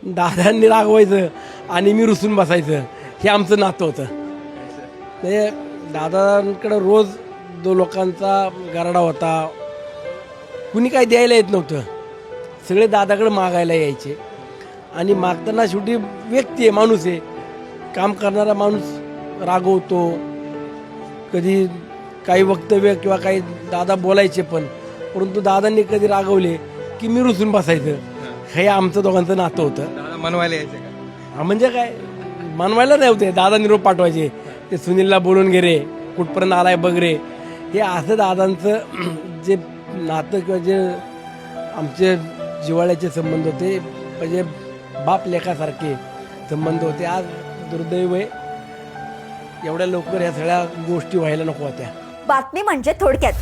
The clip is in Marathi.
दादांनी रागवायचं आणि मी रुसून बसायचं, हे आमचं नातं होतं. म्हणजे दादांकडं रोज लोकांचा गराडा होता. कुणी काही द्यायला येत नव्हतं, सगळे दादाकडे मागायला यायचे. आणि मागताना शेवटी व्यक्ती आहे, माणूस आहे, काम करणारा माणूस रागवतो. कधी काही वक्तव्य किंवा काही दादा बोलायचे पण, परंतु दादांनी कधी रागवले की मी रुसून बसायचं. हे आमचं दोघांचं नातं होतं. दादा मनवायला यायचे का? हा, म्हणजे काय मानवायला नाही होते, दादा निरोप पाठवायचे, ते सुनीलला बोलून घे रे, कुठपर्यंत आलाय बघ रे. हे असं दादांचं जे नातं किंवा जे आमचे जिव्हाळ्याचे संबंध होते, म्हणजे बाप लेखासारखे संबंध होते. आज दुर्दैव आहे, एवढ्या लवकर ह्या सगळ्या गोष्टी व्हायला नको होत्या. बातमी म्हणजे थोडक्यात.